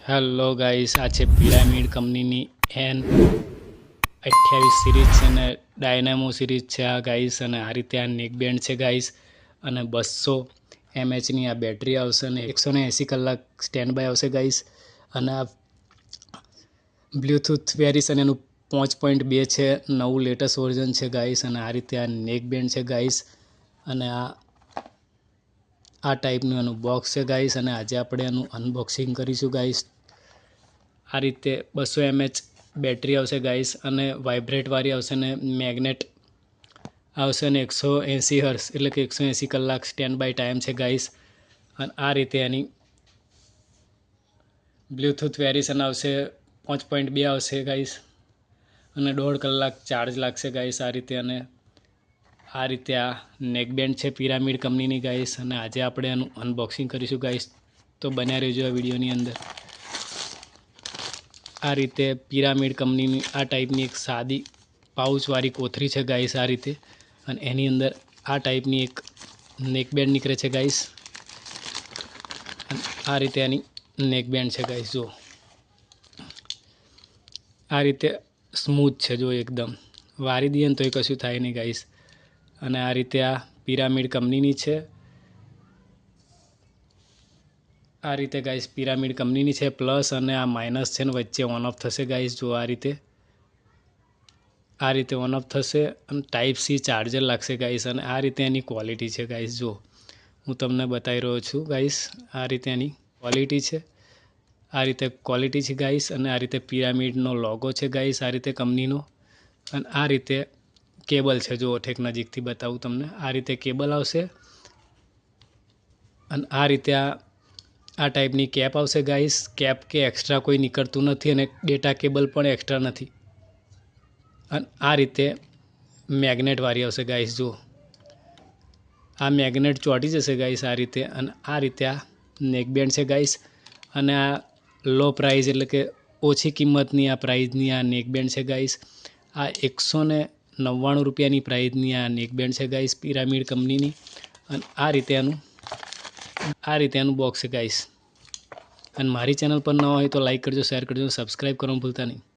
Hello guys, આ છે pyramid કંપનીની N28 સિરીઝ છે અને ડાયનામો સિરીઝ છે આ ગાઈસ. અને આ રીતે આ નેક બેન્ડ છે ગાઈસ. અને 200 mAhની આ બેટરી આવશે અને 180 કલાક સ્ટેન્ડ બાય આવશે ગાઈસ. અને આ બ્લૂટૂથ વેરિએશન એનું 5.2 છે, નવું લેટેસ્ટ વર્ઝન છે ગાઈસ. અને આ રીતે આ નેક બેન્ડ છે ગાઈસ. અને આ ટાઈપનું એનું બોક્સ છે ગાઈસ. અને આજે આપણે એનું અનબોક્સિંગ કરીશું ગાઈસ. આ રીતે 200 mAh બેટરી આવશે ગાઈસ અને વાઇબ્રેટવાળી આવશે ને મેગ્નેટ આવશે ને 180 હર્ટ્ઝ એટલે કે 180 કલાક સ્ટેન્ડ બાય ટાઈમ છે ગાઈસ. અને આ રીતે એની બ્લૂટૂથ વેરિએશન આવશે, 5.2 આવશે ગાઈસ. અને 1.5 કલાક ચાર્જ લાગશે ગાઈસ આ રીતે. અને આ રીતે આ નેકબેન્ડ છે પિરામિડ કંપનીની ગાઈસ. અને આજે આપણે એનું અનબોક્સિંગ કરીશું ગાઈસ, તો બન્યા રહેજો આ વિડીયોની અંદર. આ રીતે પિરામિડ કંપનીની આ ટાઈપની એક સાદી પાઉચવાળી કોથળી છે ગાઈસ આ રીતે. અને એની અંદર આ ટાઈપની એક નેકબેન્ડ નીકળે છે ગાઈસ. અને આ રીતે એની નેકબેન્ડ છે ગાઈસ. જો આ રીતે સ્મૂથ છે, જો એકદમ વારી દઈએ ને તો એ કશું થાય નહીં ગાઈસ. અને આ રીતે આ પિરામિડ કંપનીની છે. આ રીતે ગાઈસ પિરામિડ કંપનીની છે, પ્લસ અને આ માઇનસ છે ને વચ્ચે ઓન ઓફ થશે ગાઈસ. જો આ રીતે ઓન ઓફ થશે અને ટાઈપ સી ચાર્જર લાગશે ગાઈસ. અને આ રીતે એની ક્વોલિટી છે ગાઈસ. જો હું તમને બતાવી રહ્યો છું ગાઈસ, આ રીતે એની ક્વોલિટી છે. આ રીતે ક્વોલિટી છે ગાઈસ. અને આ રીતે પિરામિડનો લોગો છે ગાઈસ આ રીતે કંપનીનો. અને આ રીતે કેબલ છે, જો ઠેક નજીકથી બતાવું તમને. આ રીતે કેબલ આવશે. અને આ રીતે આ ટાઈપની કેપ આવશે ગાઈસ. કેપ કે એક્સ્ટ્રા કોઈ નીકળતું નથી અને ડેટા કેબલ પણ એક્સ્ટ્રા નથી. અને આ રીતે મેગ્નેટવાળી આવશે ગાઈસ. જો આ મેગ્નેટ ચોંટી જશે ગાઈસ આ રીતે. અને આ રીતે આ નેકબેન્ડ છે ગાઈસ. અને આ લો પ્રાઇસ એટલે કે ઓછી કિંમતની આ પ્રાઇઝની આ નેકબેન્ડ છે ગાઈસ. આ 199 રૂપિયાની પ્રાઇઝની આ નેકબેન્ડ છે ગાઈસ પિરામિડ કંપનીની. અને આ રીતે એનું બોક્સ છે ગાઈસ. અને મારી ચેનલ પર ન હોય તો લાઈક કરજો, શેર કરજો, સબસ્ક્રાઈબ કરવાનું ભૂલતા નહીં.